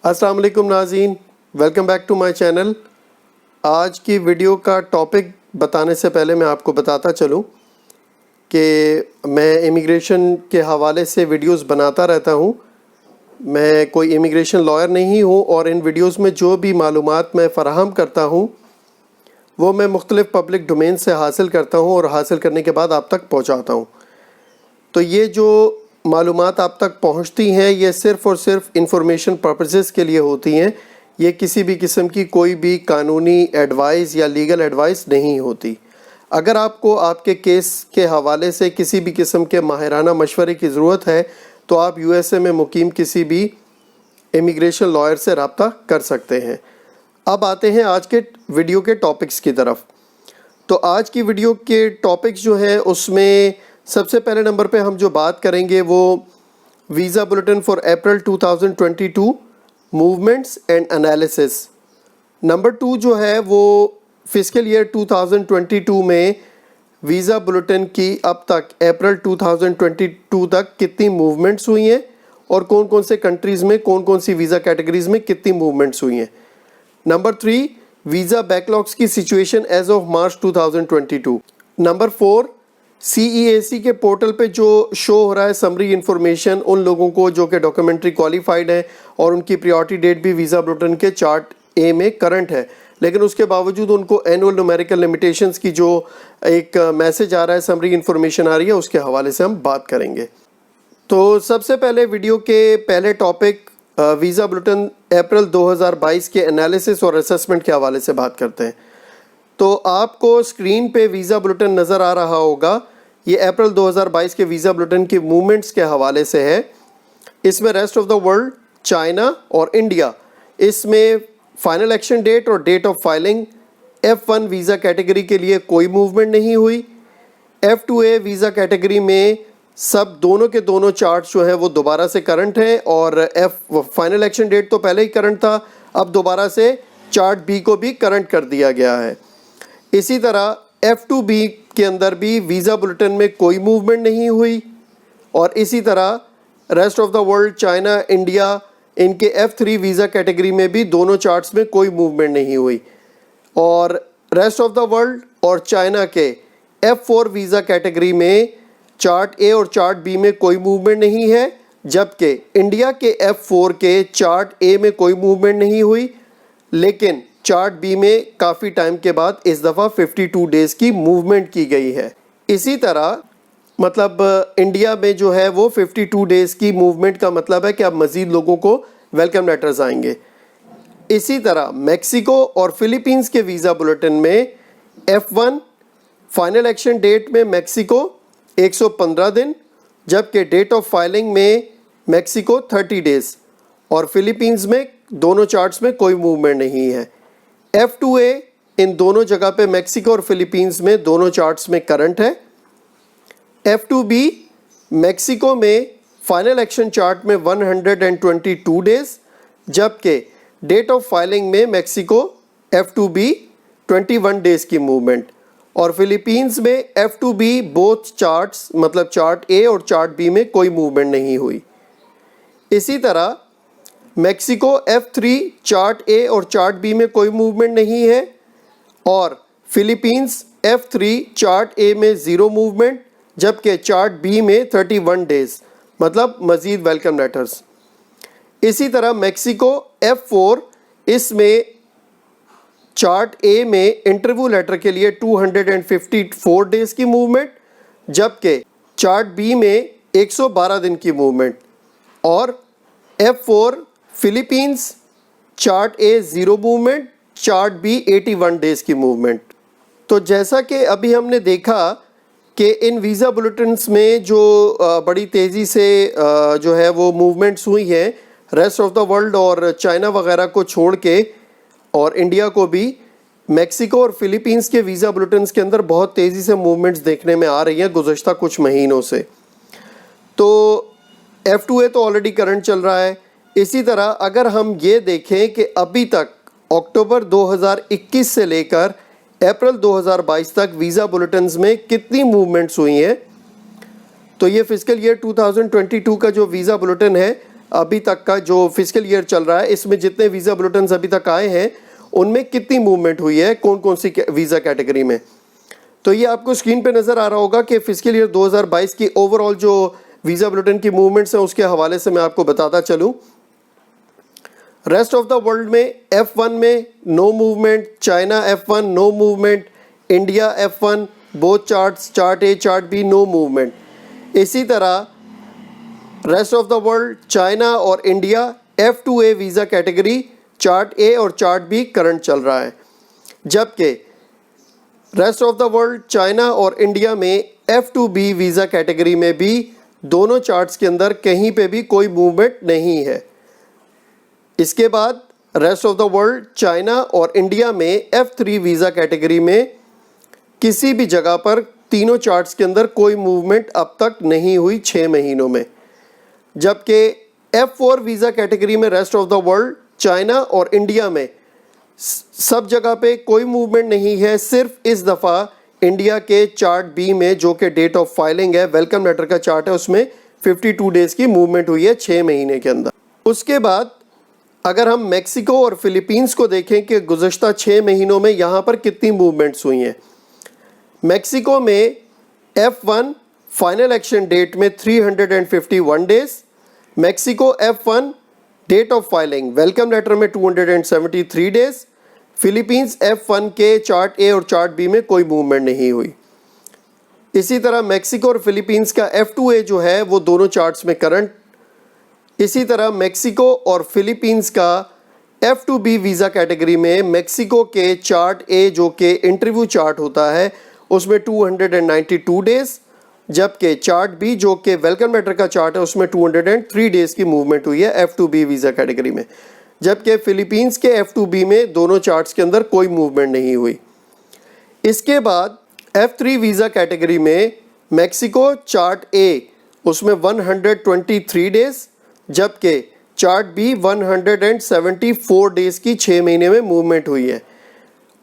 अस्सलाम वालेकुम नाज़रीन, welcome back to my channel. आज की वीडियो का टॉपिक बताने से पहले मैं आपको बताता चलूं कि मैं इमिग्रेशन के हवाले से वीडियोस बनाता रहता हूं। मैं कोई इमिग्रेशन लॉयर नहीं हूं और इन वीडियोस में जो भी मालूमात मैं फ़राहम करता हूं वो मैं मुख्तलिफ़ पब्लिक डोमेन से हासिल करता हूं और हासिल करने के बाद आप तक पहुंचाता हूं। तो ये जो मालूमात आप तक पहुंचती हैं ये सिर्फ़ और सिर्फ इंफॉर्मेशन पर्पसेस के लिए होती हैं। ये किसी भी किस्म की कोई भी कानूनी एडवाइस या लीगल एडवाइस नहीं होती। अगर आपको आपके केस के हवाले से किसी भी किस्म के माहिराना मशवरे की ज़रूरत है तो आप यूएसए में मुकीम किसी भी इमिग्रेशन लॉयर से रब्ता कर सकते हैं। अब आते हैं आज के वीडियो के टॉपिक्स की तरफ। तो आज की वीडियो के टॉपिक्स जो हैं उसमें सबसे पहले नंबर पे हम जो बात करेंगे वो visa bulletin for April 2022 movements and analysis. Number 2 जो है वो फिस्कल ईयर 2022 में वीज़ा बुलेटिन की अब तक अप्रैल 2022 तक कितनी मूवमेंट्स हुई हैं और कौन कौन से कंट्रीज़ में कौन कौन सी वीज़ा कैटेगरीज़ में कितनी मूवमेंट्स हुई हैं। नंबर 3 वीज़ा बैकलॉग्स की situation as of March 2022। Number 4 CEAC के पोर्टल पे जो शो हो रहा है समरी इन्फॉर्मेशन उन लोगों को जो कि डॉक्यूमेंट्री क्वालिफाइड हैं और उनकी प्रायोरिटी डेट भी वीज़ा बुलेटिन के चार्ट ए में करंट है, लेकिन उसके बावजूद उनको एनुअल न्यूमेरिकल लिमिटेशंस की जो एक मैसेज आ रहा है, समरी इन्फॉर्मेशन आ रही है, उसके हवाले से हम बात करेंगे। तो सबसे पहले वीडियो के पहले टॉपिक वीज़ा बुलेटिन अप्रैल 2022 के एनालिसिस और असेसमेंट के हवाले से बात करते हैं। तो आपको स्क्रीन पे वीज़ा बुलेटिन नज़र आ रहा होगा। ये अप्रैल 2022 के वीज़ा बुलेटिन की मूवमेंट्स के हवाले से है। इसमें rest of the world, China और इंडिया, इसमें फाइनल एक्शन डेट और date of filing F1 visa category के लिए कोई मूवमेंट नहीं हुई। F2A वीज़ा कैटेगरी में सब दोनों के दोनों चार्ट्स जो हैं वो दोबारा से करंट हैं और फाइनल एक्शन डेट तो पहले ही करंट था, अब दोबारा से चार्ट बी को भी करंट कर दिया गया है। इसी तरह F2B के अंदर भी वीज़ा बुलेटिन में कोई मूवमेंट नहीं हुई और इसी तरह rest of the world, China, India, इनके F3 वीज़ा कैटेगरी में भी दोनों चार्ट्स में कोई मूवमेंट नहीं हुई और रेस्ट ऑफ द वर्ल्ड और चाइना के F4 वीज़ा कैटेगरी में चार्ट ए और चार्ट बी में कोई मूवमेंट नहीं है, जबकि इंडिया के F4 के चार्ट ए में कोई मूवमेंट नहीं हुई, लेकिन चार्ट बी में काफ़ी टाइम के बाद इस दफ़ा 52 डेज़ की मूवमेंट की गई है। इसी तरह मतलब इंडिया में जो है वो 52 डेज़ की मूवमेंट का मतलब है कि अब मज़ीद लोगों को वेलकम लेटर्स आएंगे। इसी तरह मैक्सिको और फिलीपींस के वीज़ा बुलेटिन में F1 फाइनल एक्शन डेट में मैक्सिको 115 दिन, जबकि डेट ऑफ फाइलिंग में मैक्सिको 30 डेज़ और फिलीपींस में दोनों चार्ट्स में कोई मूवमेंट नहीं है। F2A इन दोनों जगह पे मैक्सिको और फिलीपींस में दोनों चार्ट्स में करंट है। F2B मैक्सिको में फाइनल एक्शन चार्ट में 122 डेज़, जबकि डेट ऑफ फाइलिंग में मैक्सिको F2B 21 डेज़ की मूवमेंट और फिलीपींस में F2B बोथ चार्ट्स मतलब चार्ट ए और चार्ट बी में कोई मूवमेंट नहीं हुई। इसी तरह मैक्सिको F3 चार्ट ए और चार्ट बी में कोई मूवमेंट नहीं है और फिलीपींस F3 चार्ट ए में ज़ीरो मूवमेंट, जबकि चार्ट बी में 31 डेज़ मतलब मज़ीद वेलकम लेटर्स। इसी तरह मैक्सिको F4 इसमें चार्ट ए में इंटरव्यू लेटर के लिए 254 डेज़ की मूवमेंट, जबकि चार्ट बी में 112 दिन की मूवमेंट और F4 Philippines chart A zero movement, chart B 81 days की मूवमेंट। तो जैसा कि अभी हमने देखा कि इन वीज़ा बुलेटिन्स में जो बड़ी तेज़ी से जो है वो मूवमेंट्स हुई हैं रेस्ट ऑफ द वर्ल्ड और चाइना वगैरह को छोड़ के और इंडिया को भी, मैक्सिको और फिलीपींस के वीज़ा बुलेटिन्स के अंदर बहुत तेज़ी से मूवमेंट्स देखने में आ रही हैं गुज़श्ता कुछ महीनों से। तो F2A तो ऑलरेडी करंट चल रहा है। इसी तरह अगर हम ये देखें कि अभी तक अक्टूबर 2021 से लेकर अप्रैल 2022 तक वीज़ा बुलेटिन्स में कितनी मूवमेंट्स हुई हैं, तो ये फिस्कल ईयर 2022 का जो वीज़ा बुलेटिन है अभी तक का जो फिजिकल ईयर चल रहा है, इसमें जितने वीज़ा बुलेटिन्स अभी तक आए हैं उनमें कितनी मूवमेंट हुई है कौन कौन सी वीज़ा कैटेगरी में। तो ये आपको स्क्रीन पे नज़र आ रहा होगा कि फिजिकल ईयर 2022 की ओवरऑल जो वीज़ा बुलेटिन की मूवमेंट्स हैं उसके हवाले से मैं आपको बताता चलूँ। रेस्ट ऑफ द वर्ल्ड में F1 में no movement, China F1 no movement, India F1 both charts, chart A chart B no movement. इसी तरह rest of the world China और India F2A visa category, chart A और chart B current चल रहा है। जबकि rest of the world China और India में F2B वीज़ा कैटेगरी में भी दोनों चार्ट्स के अंदर कहीं पे भी कोई मूवमेंट नहीं है। इसके बाद rest of the world China और इंडिया में F3 वीज़ा कैटेगरी में किसी भी जगह पर तीनों चार्ट्स के अंदर कोई मूवमेंट अब तक नहीं हुई 6 महीनों में। जबकि F4 वीज़ा कैटेगरी में rest of the world China और इंडिया में सब जगह पे कोई मूवमेंट नहीं है, सिर्फ इस दफ़ा इंडिया के चार्ट बी में जो कि डेट ऑफ फाइलिंग है, वेलकम लेटर का चार्ट है, उसमें 52 डेज़ की मूवमेंट हुई है 6 महीने के अंदर। उसके बाद अगर हम मैक्सिको और फिलीपींस को देखें कि गुज़श्ता 6 महीनों में यहाँ पर कितनी मूवमेंट्स हुई हैं। मैक्सिको में F1 फाइनल एक्शन डेट में 351 days, Mexico F1 date of filing welcome letter में 273 डेज़, फिलीपींस F1 के चार्ट ए और चार्ट बी में कोई मूवमेंट नहीं हुई। इसी तरह मैक्सिको और फिलीपींस का F2A जो है वो दोनों चार्ट्स में करंट। इसी तरह मैक्सिको और फिलीपींस का F2B वीज़ा कैटेगरी में मैक्सिको के चार्ट ए जो कि इंटरव्यू चार्ट होता है उसमें 292 डेज़, जबकि चार्ट बी जो कि वेलकम लेटर का चार्ट है उसमें 203 डेज़ की मूवमेंट हुई है F2B वीज़ा कैटेगरी में। जबकि फिलीपींस के F2B में दोनों चार्ट्स के अंदर कोई मूवमेंट नहीं हुई। इसके बाद F3 वीज़ा कैटेगरी में मैक्सिको चार्ट ए उसमें 123 डेज़, जबकि चार्ट बी 174 डेज़ की 6 महीने में मूवमेंट हुई है।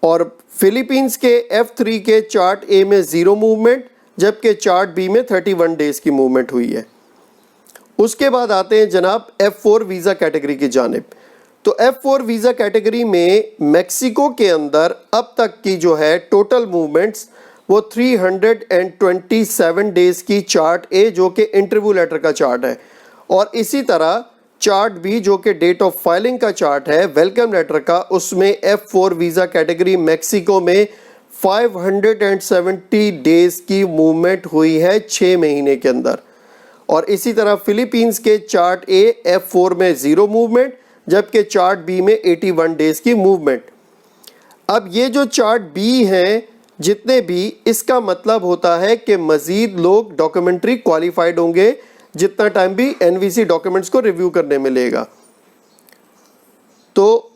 और फिलीपींस के F3 के चार्ट ए में ज़ीरो मूवमेंट, जबकि चार्ट बी में 31 डेज़ की मूवमेंट हुई है। उसके बाद आते हैं जनाब F4 वीज़ा कैटेगरी की जानिब। तो F4 वीज़ा कैटेगरी में मैक्सिको के अंदर अब तक की जो है टोटल मूवमेंट्स वो 327 डेज़ की चार्ट ए जो कि इंटरव्यू लेटर का चार्ट है, और इसी तरह चार्ट बी जो कि डेट ऑफ फाइलिंग का चार्ट है वेलकम लेटर का, उसमें F4 वीज़ा कैटेगरी मैक्सिको में 570 डेज़ की मूवमेंट हुई है 6 महीने के अंदर। और इसी तरह फिलीपींस के चार्ट ए F4 में ज़ीरो मूवमेंट, जबकि चार्ट बी में 81 डेज़ की मूवमेंट। अब ये जो चार्ट बी हैं जितने भी, इसका मतलब होता है कि मज़ीद लोग डॉक्यूमेंट्री क्वालिफाइड होंगे जितना टाइम भी एनवीसी डॉक्यूमेंट्स को रिव्यू करने में लेगा। तो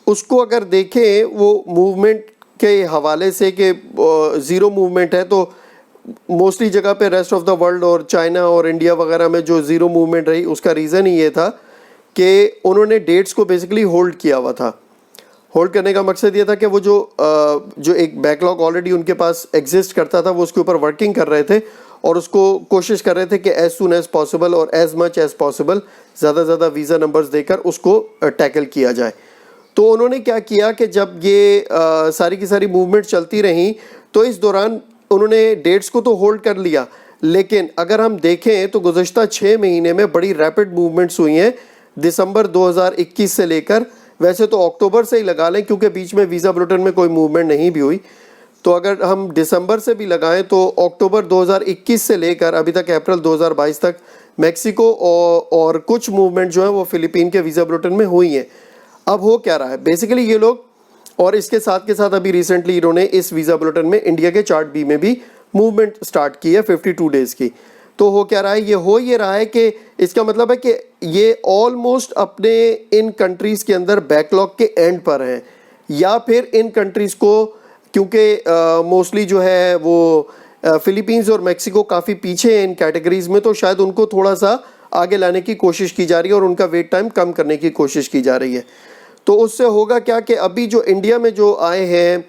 उसको अगर देखें वो मूवमेंट के हवाले से कि ज़ीरो मूवमेंट है, तो मोस्टली जगह पे रेस्ट ऑफ द वर्ल्ड और चाइना और इंडिया वगैरह में जो ज़ीरो मूवमेंट रही उसका रीज़न ही ये था कि उन्होंने डेट्स को बेसिकली होल्ड किया हुआ था। होल्ड करने का मकसद ये था कि वो जो एक बैकलॉग ऑलरेडी उनके पास एग्जिस्ट करता था वो उसके ऊपर वर्किंग कर रहे थे और उसको कोशिश कर रहे थे कि एज़ सून एज़ पॉसिबल और एज़ मच एज़ पॉसिबल ज़्यादा ज़्यादा वीज़ा नंबर्स देकर उसको टैकल किया जाए। तो उन्होंने क्या किया कि जब ये सारी की सारी मूवमेंट चलती रहीं तो इस दौरान उन्होंने डेट्स को तो होल्ड कर लिया, लेकिन अगर हम देखें तो गुज़श्ता 6 महीने में बड़ी रैपिड मूवमेंट्स हुई हैं दिसंबर 2021 से लेकर, वैसे तो अक्टूबर से ही लगा लें क्योंकि बीच में वीज़ा बुलेटिन में कोई मूवमेंट नहीं भी हुई, तो अगर हम दिसंबर से भी लगाएं तो अक्टूबर 2021 से लेकर अभी तक अप्रैल 2022 तक मैक्सिको और कुछ मूवमेंट जो है वो फ़िलीपीन के वीज़ा बुलेटिन में हुई हैं। अब हो क्या रहा है बेसिकली ये लोग, और इसके साथ के साथ अभी रिसेंटली इन्होंने इस वीज़ा बुलेटिन में इंडिया के चार्ट बी में भी मूवमेंट स्टार्ट की है 52 डेज़ की। तो हो क्या रहा है, ये रहा है कि इसका मतलब है कि ये ऑलमोस्ट अपने इन कंट्रीज़ के अंदर बैकलॉग के एंड पर हैं, या फिर इन कंट्रीज़ को क्योंकि मोस्टली जो है वो फ़िलीपींस और मैक्सिको काफ़ी पीछे हैं इन कैटेगरीज़ में, तो शायद उनको थोड़ा सा आगे लाने की कोशिश की जा रही है और उनका वेट टाइम कम करने की कोशिश की जा रही है। तो उससे होगा क्या कि अभी जो इंडिया में जो आए हैं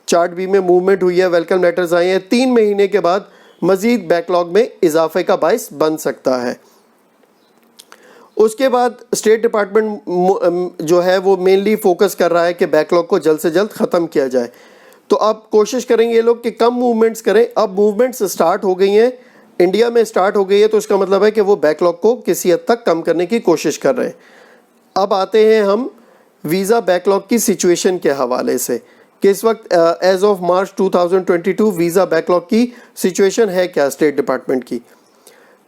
चार्ट बी में मूवमेंट हुई है, वेलकम लेटर्स आए हैं, 3 महीने के बाद मज़ीद बैकलॉग में इजाफे का बाइस बन सकता है। उसके बाद स्टेट डिपार्टमेंट जो है वो मेनली फोकस कर रहा है कि बैकलॉग को जल्द से जल्द ख़त्म किया जाए। तो अब कोशिश करेंगे ये लोग कि कम मूवमेंट्स करें। अब मूवमेंट्स स्टार्ट हो गई हैं, इंडिया में स्टार्ट हो गई है, तो इसका मतलब है कि वो बैकलॉग को किसी हद तक कम करने की कोशिश कर रहे हैं। अब आते हैं हम वीज़ा बैकलॉग की सिचुएशन के हवाले से कि इस वक्त as of March 2022 visa backlog की सिचुएशन है क्या स्टेट डिपार्टमेंट की।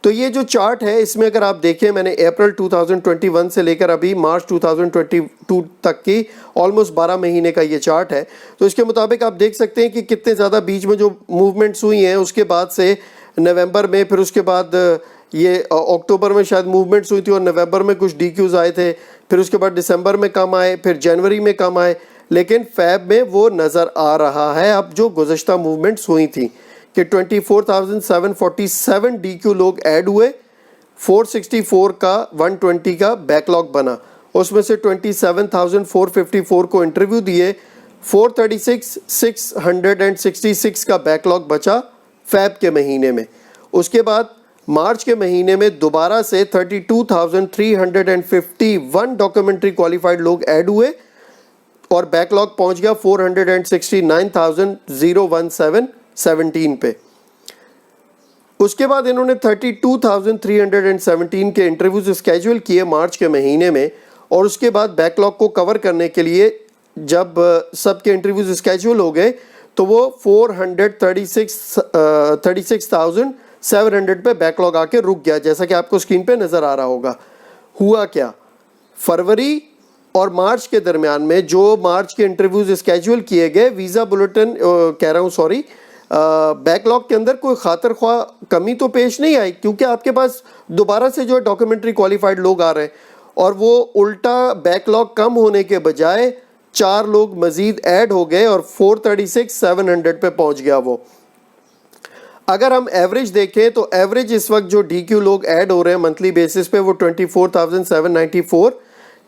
तो ये जो चार्ट है इसमें अगर आप देखें, मैंने अप्रैल 2021 से लेकर अभी मार्च 2022 तक की ऑलमोस्ट 12 महीने का ये चार्ट है। तो इसके मुताबिक आप देख सकते हैं कि कितने ज़्यादा बीच में जो मूवमेंट्स हुई हैं, उसके बाद से नवंबर में, फिर उसके बाद ये अक्टूबर में शायद मूवमेंट्स हुई थी और नवंबर में कुछ DQs आए थे, फिर उसके बाद दिसंबर में कम आए, फिर जनवरी में कम आए, लेकिन फ़ैब में वो नज़र आ रहा है अब जो गुज़श्ता मूवमेंट्स हुई थी कि 24,747 DQ लोग ऐड हुए, 464 का 120 का बैकलॉग बना, उसमें से 27,454 को इंटरव्यू दिए, 436,666 का बैकलॉग बचा फ़ैब के महीने में। उसके बाद मार्च के महीने में दोबारा से 32,351 डॉक्यूमेंट्री क्वालिफाइड लोग ऐड हुए और बैकलॉग पहुंच गया 469,017 पे। उसके बाद इन्होंने 32,317 के इंटरव्यूज स्केड्यूल किए मार्च के महीने में, और उसके बाद बैकलॉग को कवर करने के लिए जब सबके इंटरव्यूज स्केड्यूल हो गए तो वो 36,700 पे बैकलॉग आके रुक गया, जैसा कि आपको स्क्रीन पे नज़र आ रहा होगा। हुआ क्या, फरवरी और मार्च के दरमियान में जो मार्च के इंटरव्यूज स्केड्यूल किए गए, वीज़ा बुलेटिन बैकलॉग के अंदर कोई खातिर ख्वाह कमी तो पेश नहीं आई, क्योंकि आपके पास दोबारा से जो डॉक्यूमेंट्री क्वालिफाइड लोग आ रहे हैं, और वो उल्टा बैकलॉग कम होने के बजाय 4 लोग मज़ीद ऐड हो गए और 436,700 पे पहुंच गया वो। अगर हम एवरेज देखें तो एवरेज इस वक्त जो DQ लोग ऐड हो रहे हैं मंथली बेसिस पे वो 24,794,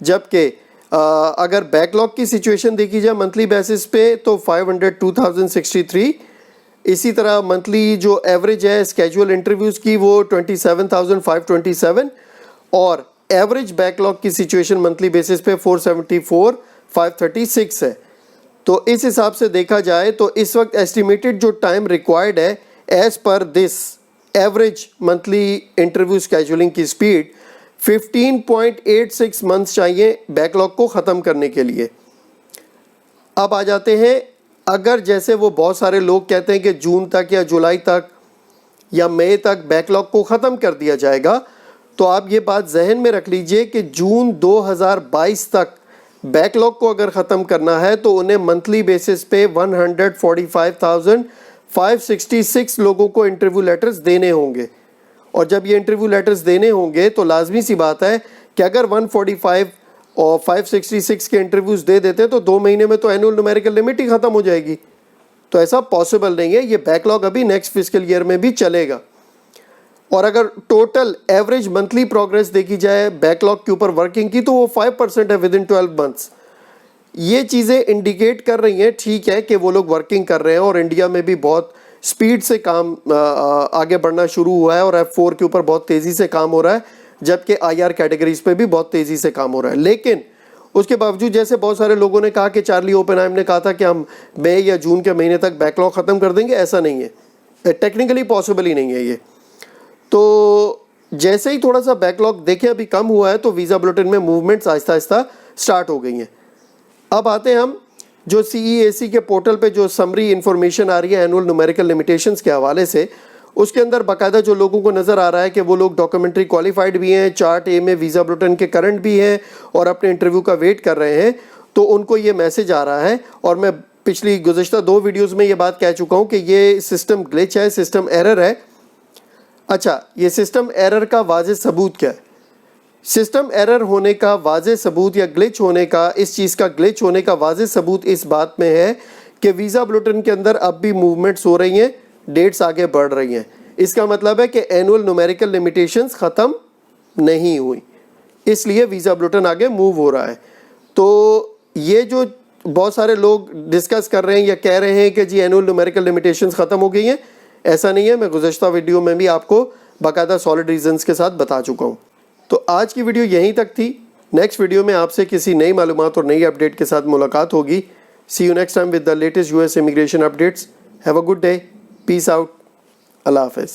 जबकि अगर बैकलॉग की सिचुएशन देखी जाए मंथली बेसिस पे तो 502,063। इसी तरह मंथली जो एवरेज है स्केजुअल इंटरव्यूज़ की वो 27,527, और एवरेज बैकलॉग की सिचुएशन मंथली बेसिस पे 474,536 है। तो इस हिसाब से देखा जाए तो इस वक्त एस्टिमेटेड जो टाइम रिक्वायर्ड है as per this average monthly interview scheduling की स्पीड 15.86 मंथ्स चाहिए बैकलॉग को ख़त्म करने के लिए। अब आ जाते हैं, अगर जैसे वो बहुत सारे लोग कहते हैं कि जून तक या जुलाई तक या मई तक बैकलॉग को ख़त्म कर दिया जाएगा, तो आप ये बात जहन में रख लीजिए कि जून 2022 तक बैकलॉग को अगर ख़त्म करना है तो उन्हें मंथली बेसिस पे 145,566 लोगों को इंटरव्यू लेटर्स देने होंगे। और जब ये इंटरव्यू लेटर्स देने होंगे तो लाजमी सी बात है कि अगर 145 और 566 के इंटरव्यूज़ दे देते तो 2 महीने में तो एनुअल न्यूमेरिकल लिमिट ही ख़त्म हो जाएगी। तो ऐसा पॉसिबल नहीं है, ये बैकलॉग अभी नेक्स्ट फिस्कल ईयर में भी चलेगा। और अगर टोटल एवरेज मंथली प्रोग्रेस देखी जाए बैकलॉग के ऊपर वर्किंग की तो वो 5% है विद इन 12 मंथ्स। ये चीज़ें इंडिकेट कर रही हैं, ठीक है, कि वो लोग वर्किंग कर रहे हैं और इंडिया में भी बहुत स्पीड से काम आगे बढ़ना शुरू हुआ है और F4 के ऊपर बहुत तेज़ी से काम हो रहा है, जबकि IR कैटेगरीज पे भी बहुत तेज़ी से काम हो रहा है। लेकिन उसके बावजूद जैसे बहुत सारे लोगों ने कहा कि चार्ली ओपेनहाइम ने कहा था कि हम मई या जून के महीने तक बैकलॉग ख़त्म कर देंगे, ऐसा नहीं है, टेक्निकली पॉसिबल ही नहीं है ये। तो जैसे ही थोड़ा सा बैकलॉग देखें अभी कम हुआ है तो वीज़ा बुलेटिन में मूवमेंट्स आहिस्ता आहिस्ता स्टार्ट हो गई हैं। अब आते हैं हम जो CEAC के पोर्टल पे जो समरी इन्फॉर्मेशन आ रही है एनुअल न्यूमेरिकल लिमिटेशंस के हवाले से, उसके अंदर बाकायदा जो लोगों को नज़र आ रहा है कि वो लोग डॉक्यूमेंट्री क्वालिफाइड भी हैं, चार्ट ए में वीज़ा बुलेटिन के करंट भी हैं और अपने इंटरव्यू का वेट कर रहे हैं, तो उनको ये मैसेज आ रहा है। और मैं पिछली गुज़श्ता 2 वीडियोज़ में ये बात कह चुका हूँ कि ये सिस्टम ग्लिच है, सिस्टम एरर है। अच्छा, ये सिस्टम एरर का वाज़ेह सबूत क्या है? सिस्टम एरर होने का वाज़ेह सबूत या ग्लिच होने का, इस चीज़ का ग्लिच होने का वाज़ेह सबूत इस बात में है कि वीज़ा बुलेटिन के अंदर अब भी मूवमेंट्स हो रही हैं, डेट्स आगे बढ़ रही हैं। इसका मतलब है कि एनुअल न्यूमेरिकल लिमिटेशंस ख़त्म नहीं हुई, इसलिए वीज़ा बुलेटिन आगे मूव हो रहा है। तो ये जो बहुत सारे लोग डिस्कस कर रहे हैं या कह रहे हैं कि जी एनुअल न्यूमेरिकल लिमिटेशंस ख़त्म हो गई हैं, ऐसा नहीं है। मैं गुज़श्ता वीडियो में भी आपको बाकायदा सॉलिड रीजंस के साथ बता चुका हूँ। तो आज की वीडियो यहीं तक थी। नेक्स्ट वीडियो में आपसे किसी नई मालूमात और नई अपडेट के साथ मुलाकात होगी। See you next time with the latest US immigration updates. Have a good day. Peace out. अल्लाह हाफ़िज़।